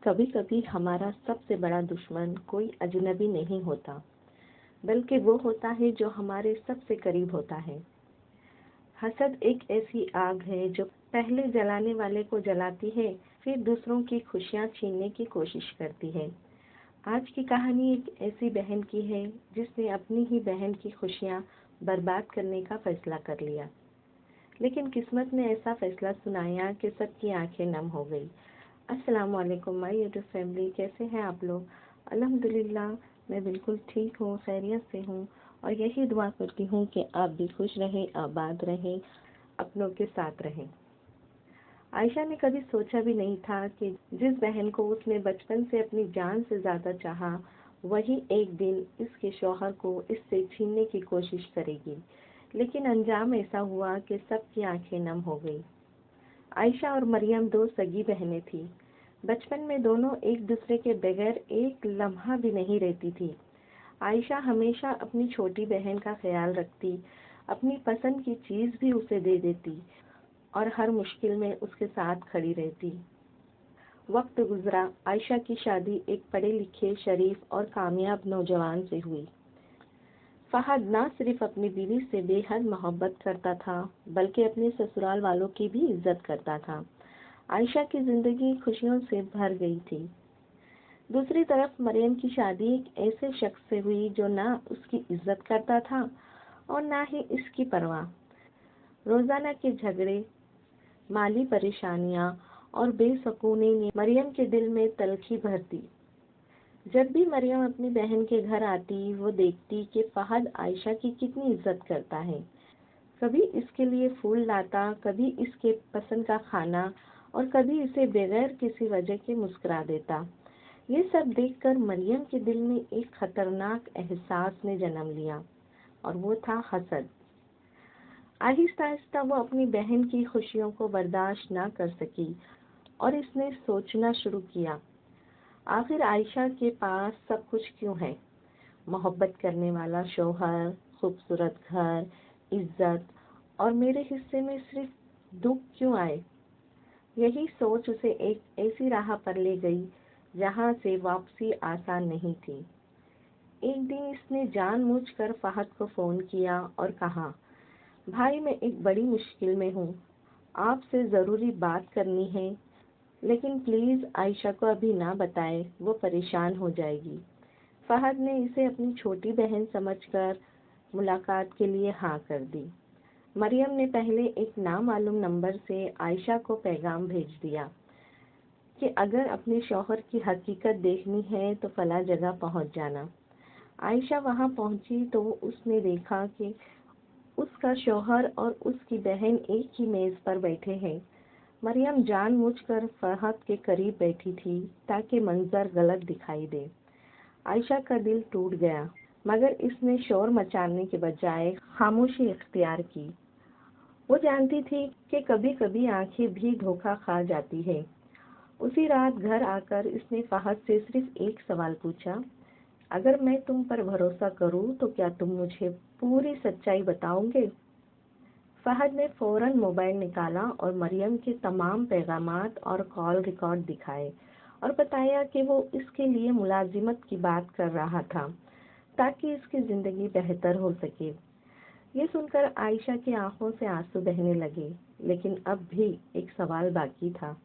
कभी कभी हमारा सबसे बड़ा दुश्मन कोई अजनबी नहीं होता, बल्कि वो होता है जो हमारे सबसे करीब होता है। हसद एक ऐसी आग है जो पहले जलाने वाले को जलाती है, फिर दूसरों की खुशियां छीनने की कोशिश करती है। आज की कहानी एक ऐसी बहन की है जिसने अपनी ही बहन की खुशियां बर्बाद करने का फैसला कर लिया, लेकिन किस्मत ने ऐसा फैसला सुनाया कि सबकी आंखें नम हो गई। अस्सलाम वालेकुम माय यूट्यूब फैमिली, कैसे हैं आप लोग? अल्हम्दुलिल्लाह मैं बिल्कुल ठीक हूँ, खैरियत से हूँ और यही दुआ करती हूँ कि आप भी खुश रहें, आबाद रहें, अपनों के साथ रहें। आयशा ने कभी सोचा भी नहीं था कि जिस बहन को उसने बचपन से अपनी जान से ज्यादा चाहा, वही एक दिन इसके शौहर को इससे छीनने की कोशिश करेगी। लेकिन अंजाम ऐसा हुआ कि सबकी आंखें नम हो गई। आयशा और मरियम दो सगी बहनें थीं। बचपन में दोनों एक दूसरे के बगैर एक लम्हा भी नहीं रहती थी। आयशा हमेशा अपनी छोटी बहन का ख्याल रखती, अपनी पसंद की चीज भी उसे दे देती और हर मुश्किल में उसके साथ खड़ी रहती। वक्त गुजरा, आयशा की शादी एक पढ़े लिखे, शरीफ और कामयाब नौजवान से हुई। फहद ना सिर्फ अपनी बीवी से बेहद मोहब्बत करता था, बल्कि अपने ससुराल वालों की भी इज्जत करता था। आयशा की जिंदगी खुशियों से भर गई थी। दूसरी तरफ मरियम की शादी एक ऐसे शख्स से हुई जो ना उसकी इज्जत करता था और ना ही इसकी परवाह। रोजाना के झगड़े, माली परेशानियां और बेसुकूनी ने मरियम के दिल में तलखी भर दी। जब भी मरियम अपनी बहन के घर आती, वो देखती कि फहद आयशा की कितनी इज्जत करता है। कभी इसके लिए फूल लाता, कभी इसके पसंद का खाना और कभी इसे बगैर किसी वजह के मुस्कुरा देता। ये सब देखकर मरियम के दिल में एक खतरनाक एहसास ने जन्म लिया और वो था हसद। आहिस्ता आहिस्ता वो अपनी बहन की खुशियों को बर्दाश्त ना कर सकी और इसने सोचना शुरू किया, आखिर आयशा के पास सब कुछ क्यों है? मोहब्बत करने वाला शौहर, खूबसूरत घर, इज्जत, और मेरे हिस्से में सिर्फ दुख क्यों आए? यही सोच उसे एक ऐसी राह पर ले गई जहां से वापसी आसान नहीं थी। एक दिन इसने जानबूझकर फहद को फोन किया और कहा, भाई मैं एक बड़ी मुश्किल में हूँ, आपसे जरूरी बात करनी है, लेकिन प्लीज आयशा को अभी ना बताए, वो परेशान हो जाएगी। फहद ने इसे अपनी छोटी बहन समझकर मुलाकात के लिए हाँ कर दी। मरियम ने पहले एक नामालूम नंबर से आयशा को पैगाम भेज दिया कि अगर अपने शौहर की हकीकत देखनी है तो फला जगह पहुंच जाना। आयशा वहां पहुंची तो उसने देखा कि उसका शौहर और उसकी बहन एक ही मेज पर बैठे हैं। मरियम जानबूझकर फहद के करीब बैठी थी ताकि मंजर गलत दिखाई दे। आयशा का दिल टूट गया, मगर इसने शोर मचाने के बजाय खामोशी इख्तियार की। वो जानती थी कि कभी कभी आंखें भी धोखा खा जाती है। उसी रात घर आकर इसने फहद से सिर्फ एक सवाल पूछा, अगर मैं तुम पर भरोसा करूं तो क्या तुम मुझे पूरी सच्चाई बताओगे? फहद ने फौरन मोबाइल निकाला और मरियम के तमाम पैगामात और कॉल रिकॉर्ड दिखाए और बताया कि वो इसके लिए मुलाजिमत की बात कर रहा था ताकि इसकी जिंदगी बेहतर हो सके। ये सुनकर आयशा की आंखों से आंसू बहने लगे, लेकिन अब भी एक सवाल बाकी था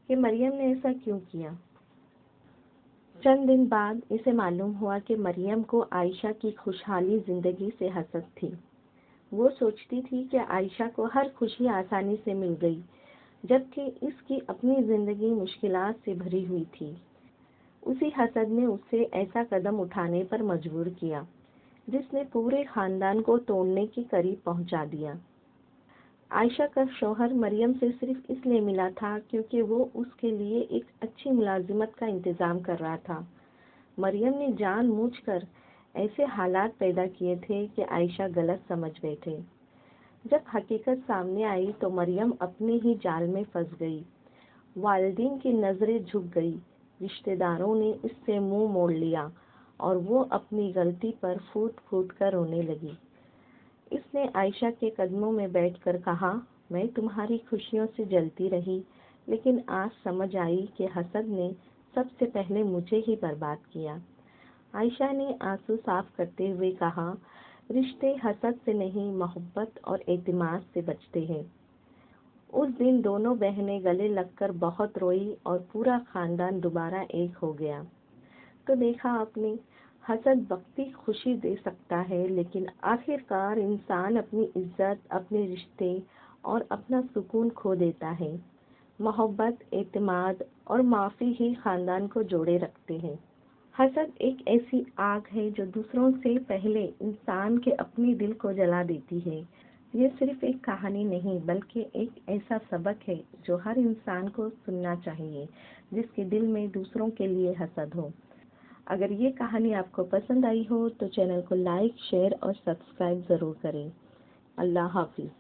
कि मरियम ने ऐसा क्यों किया। चंद दिन बाद इसे मालूम हुआ कि मरियम को आयशा की खुशहाली जिंदगी से हसद थी। वो सोचती थी कि आयशा को हर खुशी आसानी से मिल गई, जबकि इसकी अपनी जिंदगी मुश्किलात से भरी हुई थी। उसी हसद ने उसे ऐसा कदम उठाने पर मजबूर किया जिसने पूरे खानदान को तोड़ने के करीब पहुंचा दिया। आयशा का शौहर मरियम से सिर्फ इसलिए मिला था क्योंकि वो उसके लिए एक अच्छी मुलाजिमत का इंतजाम कर रहा था। मरियम ने जानबूझकर ऐसे हालात पैदा किए थे कि आयशा गलत समझ बैठे। जब हकीकत सामने आई तो मरियम अपने ही जाल में फंस गई। वालिदैन की नजरें झुक गई, रिश्तेदारों ने इससे मुंह मोड़ लिया और वो अपनी गलती पर फूट फूट कर रोने लगी। इसने आयशा के कदमों में बैठकर कहा, मैं तुम्हारी खुशियों से जलती रही, لیکن آج سمجھ آئی کہ حسد نے سب سے پہلے مجھے ہی برباد کیا۔ عائشہ نے آنسو صاف کرتے ہوئے کہا، رشتے حسد سے نہیں، محبت اور اعتماد سے بچتے ہیں۔ اس دن دونوں بہنیں گلے لگ کر بہت روئی اور پورا خاندان دوبارہ ایک ہو گیا۔ تو دیکھا آپ نے، حسد وقتی خوشی دے سکتا ہے، لیکن آخر کار انسان اپنی عزت، اپنے رشتے اور اپنا سکون کھو دیتا ہے۔ محبت، اعتماد اور معافی ہی خاندان کو جوڑے رکھتے ہیں۔ حسد ایک ایسی آگ ہے جو دوسروں سے پہلے انسان کے اپنے دل کو جلا دیتی ہے۔ یہ صرف ایک کہانی نہیں بلکہ ایک ایسا سبق ہے جو ہر انسان کو سننا چاہیے جس کے دل میں دوسروں کے لیے حسد ہو۔ اگر یہ کہانی آپ کو پسند آئی ہو تو چینل کو لائک، شیئر اور سبسکرائب ضرور کریں۔ اللہ حافظ۔